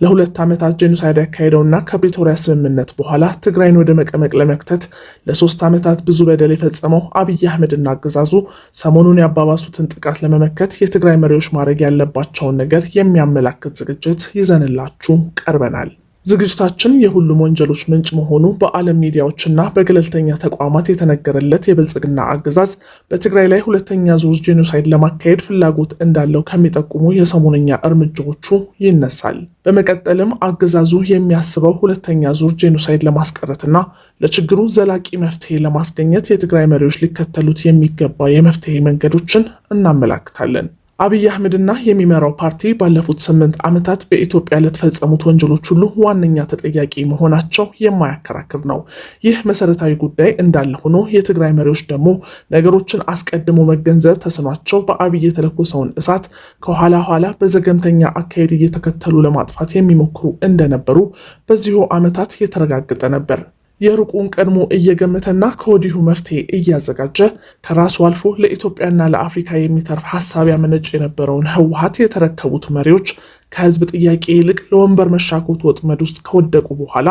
ለሁለት ዓመታት ጄኖሳይድ ያካሄደውና ከፕሪቶሪያ ስምምነት በኋላ ትግራይን ወደ መቀመቅ ለመክተት ለ3 ዓመታት ብዙ በደል የፈጸመው አብይ አህመድና አገዛዙ ሰሞኑን ያባባሱትን ጥቃት ለመመከት የትግራይ መሪዎች ማድረግ ያለባቸውን ነገር የሚያመላክት ዝግጅት ይዘንላችሁ ቀርበናል። ዝግጅታችን የሁሉም ወንጀሎች ምንጭ መሆኑ በዓለም ሚዲያዎችና በገለልተኛ ተቋማት የተነገረለት የብልጽግና አገዛዝ በትግራይ ላይ ሁለተኛ ዙር ጄኖሳይድ ለማካሄድ ፍላጎት እንዳለው ከሚጠቁሙ የሰሞነኛ እርምጃዎቹ ይነሳል። በመቀጠልም አገዛዙ የሚያስበው ሁለተኛ ዙር ጄኖሳይድ ለማስቀረትና ለችግሩ ዘላቂ መፍትሄ ለማስገኘት የትግራይ መሪዎች ሊከተሉት የሚገባ የመፍትሄ መንገዶችን እናመላክታለን። አብይ አህመድና የሚመራው ፓርቲ ባለፉት 8 ዓመታት በኢትዮጵያ ለተፈጸሙት ወንጀሎች ሁሉ ዋነኛ ተጠያቂ መሆናቸው የማያከራክር ነው። ይህ መሰረታዊ ጉዳይ እንዳለ ሆኖ የትግራይ መሪዎች ደግሞ ነገሮችን አስቀድሞ መገንዘብ ተስኗቸው በአብይ የተለኮሰውን እሳት ከኋላ በዘገምተኛ አካሄድ እየተከተሉ ለማጥፋት የሚሞክሩ እንደነበሩ በዚሁ ዓመታት የተረጋገጠ ነበር። የሩቁን ቀድሞ እየገመተና ከወዲሁ መፍትሄ እያዘጋጀ ከራሱ አልፎ ለኢትዮጵያና ለአፍሪካ የሚተርፍ ሐሳብ ያመነጭ የነበረውን ህወሓት የተረከቡት መሪዎች ከህዝብ ጥያቄ ይልቅ ለወንበር መሻኮት ወጥመድ ውስጥ ከወደቁ በኋላ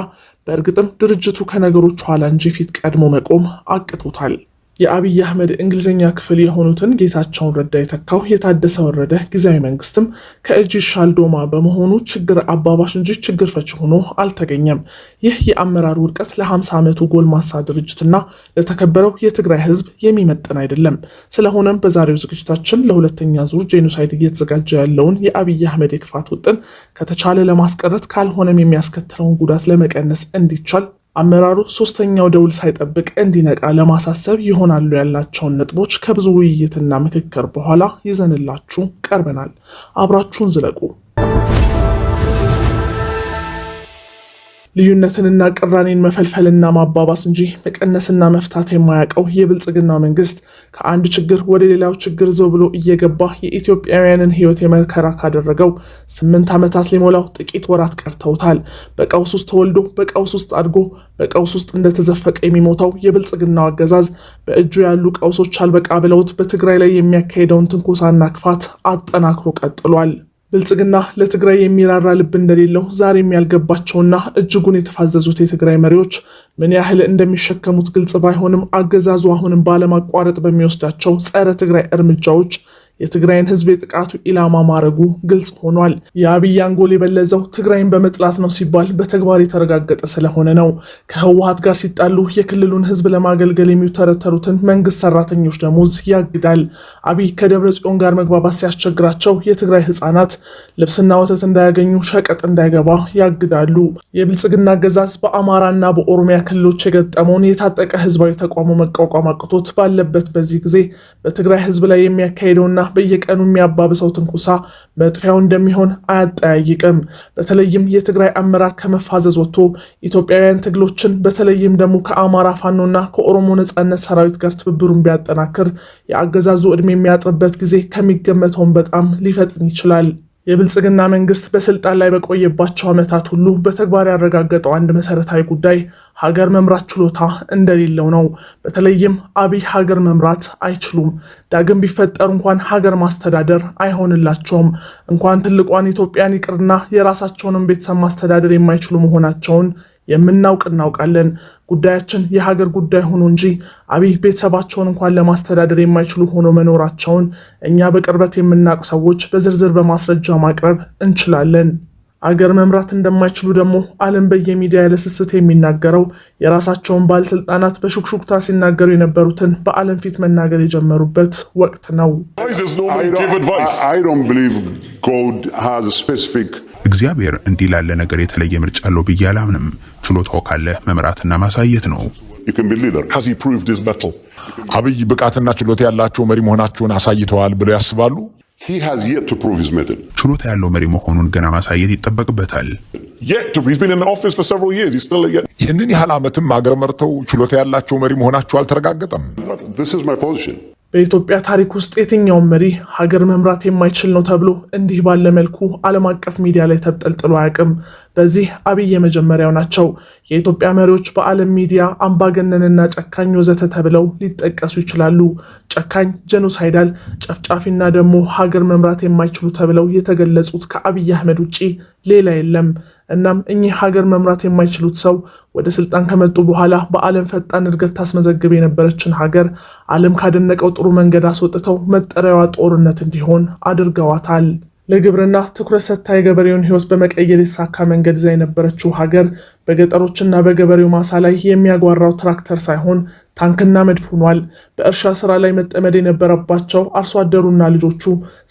በእርግጥም ድርጅቱ ከነገሮች ኋላ እንጂ ፊት ቀድሞ መቆም አቅቶታል። የአብይ አህመድ እንግሊዝኛ ክፍል የሆኑትን ጌታቸውን ረዳ የተካው የታደሰ ወረደ ጊዜያዊ መንግስትም ከእጅ ይሻል ዶማ በመሆኑ ችግር አባባሽ እንጂ ችግር ፈች ሆኖ አልተገኘም። ይህ የአመራር ውድቀት ለ50 ዓመቱ ጎልማሳ ድርጅትና ለተከበረው የትግራይ ህዝብ የሚመጥን አይደለም። ስለሆነም በዛሬው ዝግጅታችን ለሁለተኛ ዙር ጄኖሳይድ እየተዘጋጀ ያለውን የአብይ አህመድ የክፋት ውጥን ከተቻለ ለማስቀረት ካልሆነም የሚያስከትለውን ጉዳት ለመቀነስ እንዲቻል አመራሩ ሶስተኛው ደውል ሳይጠብቅ እንዲነቃ ለማሳሰብ ይሆናሉ ያላቸውን ነጥቦች ከብዙ ውይይትና ምክክር በኋላ ይዘንላችሁ ቀርበናል። አብራችሁን ዝለቁ። ልዩነትንና ቅራኔን መፈልፈልና ማባባስ እንጂ መቀነስና መፍታት የማያውቀው የብልጽግና መንግስት ከአንድ ችግር ወደ ሌላው ችግር ዘው ብሎ እየገባ የኢትዮጵያውያንን ህይወት የመከራ ካደረገው 8 ዓመታት ሊሞላው ጥቂት ወራት ቀርተውታል። በቀውስ ውስጥ ተወልዶ በቀውስ ውስጥ አድጎ በቀውስ ውስጥ እንደተዘፈቀ የሚሞተው የብልጽግናው አገዛዝ በእጁ ያሉ ቀውሶች አልበቃ ብለውት በትግራይ ላይ የሚያካሄደውን ትንኮሳና ክፋት አጠናክሮ ቀጥሏል። ብልጽግና ለትግራይ የሚራራ ልብ እንደሌለው ዛሬም ያልገባቸውና እጅጉን የተፋዘዙት የትግራይ መሪዎች ምን ያህል እንደሚሸከሙት ግልጽ ባይሆንም አገዛዙ አሁንም ባለማቋረጥ በሚወስዳቸው ጸረ ትግራይ እርምጃዎች የትግራይን ህዝብ የጥቃቱ ኢላማ ማድረጉ ግልጽ ሆኗል። የአብይ አንጎል የበለዘው ትግራይን በመጥላት ነው ሲባል በተግባር የተረጋገጠ ስለሆነ ነው። ከህወሓት ጋር ሲጣሉ የክልሉን ህዝብ ለማገልገል የሚተረተሩትን መንግስት ሰራተኞች ደሞዝ ያግዳል። አብይ ከደብረ ጽዮን ጋር መግባባት ሲያስቸግራቸው የትግራይ ህፃናት ልብስና ወተት እንዳያገኙ፣ ሸቀጥ እንዳይገባ ያግዳሉ። የብልጽግና አገዛዝ በአማራና በኦሮሚያ ክልሎች የገጠመውን የታጠቀ ህዝባዊ ተቋሙ መቋቋም አቅቶት ባለበት በዚህ ጊዜ በትግራይ ህዝብ ላይ የሚያካሄደውና በየቀኑ የሚያባብሰው ትንኩሳ መጥፊያው እንደሚሆን አያጠያይቅም። በተለይም የትግራይ አመራር ከመፋዘዝ ወጥቶ ኢትዮጵያውያን ትግሎችን በተለይም ደግሞ ከአማራ ፋኖና ከኦሮሞ ነጻነት ሰራዊት ጋር ትብብሩን ቢያጠናክር የአገዛዙ ዕድሜ የሚያጥርበት ጊዜ ከሚገመተውን በጣም ሊፈጥን ይችላል። የብልጽግና መንግስት በስልጣን ላይ በቆየባቸው ዓመታት ሁሉ በተግባር ያረጋገጠው አንድ መሰረታዊ ጉዳይ ሀገር መምራት ችሎታ እንደሌለው ነው። በተለይም አብይ ሀገር መምራት አይችሉም። ዳግም ቢፈጠሩ እንኳን ሀገር ማስተዳደር አይሆንላቸውም። እንኳን ትልቋን ኢትዮጵያን ይቅርና የራሳቸውንም ቤተሰብ ማስተዳደር የማይችሉ መሆናቸውን እናውቃለን። ጉዳያችን የሀገር ጉዳይ ሆኖ እንጂ አብይ ቤተሰባቸውን እንኳን ለማስተዳደር የማይችሉ ሆኖ መኖራቸውን እኛ በቅርበት የምናውቅ ሰዎች በዝርዝር በማስረጃ ማቅረብ እንችላለን። አገር መምራት እንደማይችሉ ደግሞ ዓለም በየሚዲያ ለስስት የሚናገረው የራሳቸውን ባለስልጣናት በሹክሹክታ ሲናገሩ የነበሩትን በዓለም ፊት መናገር የጀመሩበት ወቅት ነው። እግዚአብሔር እንዲህ ላለ ነገር የተለየ ምርጫ አለው ብዬ አላምንም። ችሎታው ካለ መምራትና ማሳየት ነው። አብይ ብቃትና ችሎታ ያላቸው መሪ መሆናቸውን አሳይተዋል ብለው ያስባሉ? ችሎታ ያለው መሪ መሆኑን ገና ማሳየት ይጠበቅበታል። ይህንን ያህል ዓመትም አገር መርተው ችሎታ ያላቸው መሪ መሆናቸው አልተረጋገጠም። በኢትዮጵያ ታሪክ ውስጥ የትኛውም መሪ ሀገር መምራት የማይችል ነው ተብሎ እንዲህ ባለ መልኩ ዓለም አቀፍ ሚዲያ ላይ ተጠልጥሎ አያውቅም። በዚህ አብይ የመጀመሪያው ናቸው። የኢትዮጵያ መሪዎች በዓለም ሚዲያ አምባገነንና ጨካኝ ወዘተ ተብለው ሊጠቀሱ ይችላሉ። ጨካኝ፣ ጄኖሳይዳል፣ ጨፍጫፊና ደግሞ ሀገር መምራት የማይችሉ ተብለው የተገለጹት ከአብይ አህመድ ውጪ ሌላ የለም። እናም እኚህ ሀገር መምራት የማይችሉት ሰው ወደ ስልጣን ከመጡ በኋላ በዓለም ፈጣን እድገት ታስመዘግብ የነበረችን ሀገር ዓለም ካደነቀው ጥሩ መንገድ አስወጥተው መጠሪያዋ ጦርነት እንዲሆን አድርገዋታል። ለግብርና ትኩረት ሰጥታ የገበሬውን ሕይወት በመቀየር የተሳካ መንገድ ይዛ የነበረችው ሀገር በገጠሮችና በገበሬው ማሳ ላይ የሚያጓራው ትራክተር ሳይሆን ታንክና መድፍ ሆኗል። በእርሻ ስራ ላይ መጠመድ የነበረባቸው አርሶ አደሩና ልጆቹ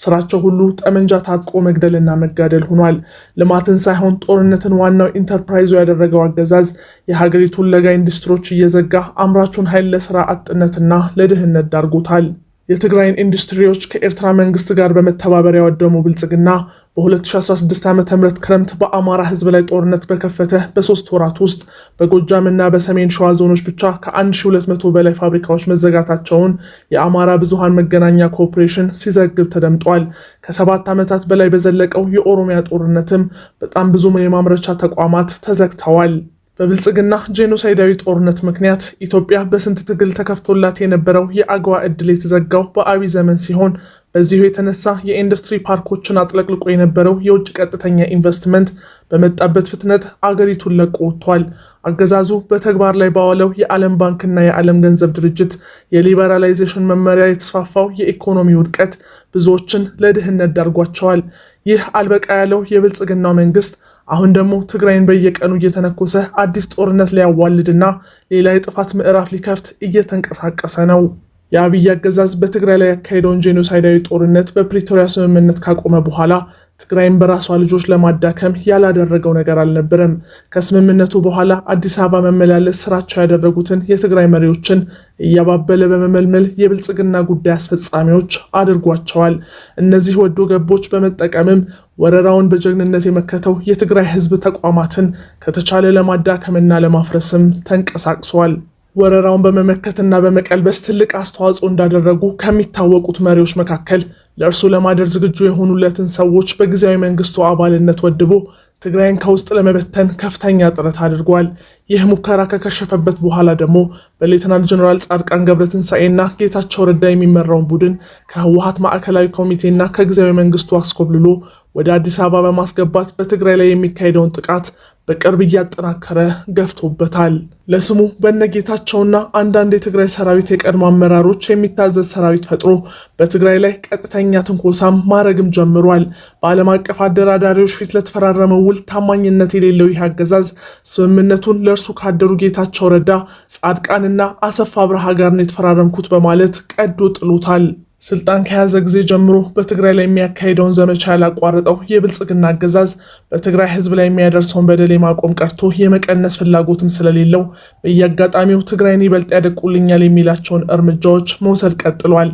ስራቸው ሁሉ ጠመንጃ ታጥቆ መግደልና መጋደል ሆኗል። ልማትን ሳይሆን ጦርነትን ዋናው ኢንተርፕራይዙ ያደረገው አገዛዝ የሀገሪቱን ለጋ ኢንዱስትሪዎች እየዘጋ አምራቹን ኃይል ለስራ አጥነትና ለድህነት ዳርጎታል። የትግራይን ኢንዱስትሪዎች ከኤርትራ መንግስት ጋር በመተባበር ያወደመው ብልጽግና በ2016 ዓ.ም ክረምት በአማራ ህዝብ ላይ ጦርነት በከፈተ በ3 ወራት ውስጥ በጎጃምና በሰሜን ሸዋ ዞኖች ብቻ ከ1200 በላይ ፋብሪካዎች መዘጋታቸውን የአማራ ብዙሃን መገናኛ ኮርፖሬሽን ሲዘግብ ተደምጧል። ከ7 ዓመታት በላይ በዘለቀው የኦሮሚያ ጦርነትም በጣም ብዙ የማምረቻ ተቋማት ተዘግተዋል። በብልጽግና ጄኖሳይዳዊ ጦርነት ምክንያት ኢትዮጵያ በስንት ትግል ተከፍቶላት የነበረው የአግዋ ዕድል የተዘጋው በአብይ ዘመን ሲሆን በዚሁ የተነሳ የኢንዱስትሪ ፓርኮችን አጥለቅልቆ የነበረው የውጭ ቀጥተኛ ኢንቨስትመንት በመጣበት ፍጥነት አገሪቱን ለቆ ወጥቷል። አገዛዙ በተግባር ላይ ባዋለው የዓለም ባንክና የዓለም ገንዘብ ድርጅት የሊበራላይዜሽን መመሪያ የተስፋፋው የኢኮኖሚ ውድቀት ብዙዎችን ለድህነት ዳርጓቸዋል። ይህ አልበቃ ያለው የብልጽግናው መንግስት አሁን ደግሞ ትግራይን በየቀኑ እየተነኮሰ አዲስ ጦርነት ሊያዋልድና ሌላ የጥፋት ምዕራፍ ሊከፍት እየተንቀሳቀሰ ነው። የአብይ አገዛዝ በትግራይ ላይ ያካሄደውን ጄኖሳይዳዊ ጦርነት በፕሪቶሪያ ስምምነት ካቆመ በኋላ ትግራይን በራሷ ልጆች ለማዳከም ያላደረገው ነገር አልነበረም። ከስምምነቱ በኋላ አዲስ አበባ መመላለስ ስራቸው ያደረጉትን የትግራይ መሪዎችን እያባበለ በመመልመል የብልጽግና ጉዳይ አስፈጻሚዎች አድርጓቸዋል። እነዚህ ወዶ ገቦች በመጠቀምም ወረራውን በጀግንነት የመከተው የትግራይ ህዝብ ተቋማትን ከተቻለ ለማዳከምና ለማፍረስም ተንቀሳቅሷል። ወረራውን በመመከትና በመቀልበስ ትልቅ አስተዋጽኦ እንዳደረጉ ከሚታወቁት መሪዎች መካከል ለእርሱ ለማደር ዝግጁ የሆኑለትን ሰዎች በጊዜያዊ መንግስቱ አባልነት ወድቦ ትግራይን ከውስጥ ለመበተን ከፍተኛ ጥረት አድርጓል። ይህ ሙከራ ከከሸፈበት በኋላ ደግሞ በሌተናንት ጀነራል ጻድቃን ገብረትንሳኤና ጌታቸው ረዳ የሚመራውን ቡድን ከህወሓት ማዕከላዊ ኮሚቴና ከጊዜያዊ መንግስቱ አስኮብልሎ ወደ አዲስ አበባ በማስገባት በትግራይ ላይ የሚካሄደውን ጥቃት በቅርብ እያጠናከረ ገፍቶበታል። ለስሙ በነጌታቸውና አንዳንድ የትግራይ ሰራዊት የቀድሞ አመራሮች የሚታዘዝ ሰራዊት ፈጥሮ በትግራይ ላይ ቀጥተኛ ትንኮሳም ማድረግም ጀምሯል። በዓለም አቀፍ አደራዳሪዎች ፊት ለተፈራረመው ውል ታማኝነት የሌለው ይህ አገዛዝ ስምምነቱን ለእርሱ ካደሩ ጌታቸው ረዳ፣ ጻድቃንና አሰፋ አብርሃ ጋር ነው የተፈራረምኩት በማለት ቀዶ ጥሎታል። ስልጣን ከያዘ ጊዜ ጀምሮ በትግራይ ላይ የሚያካሄደውን ዘመቻ ያላቋረጠው የብልጽግና አገዛዝ በትግራይ ህዝብ ላይ የሚያደርሰውን በደል የማቆም ቀርቶ የመቀነስ ፍላጎትም ስለሌለው በየአጋጣሚው ትግራይን ይበልጥ ያደቁልኛል የሚላቸውን እርምጃዎች መውሰድ ቀጥሏል።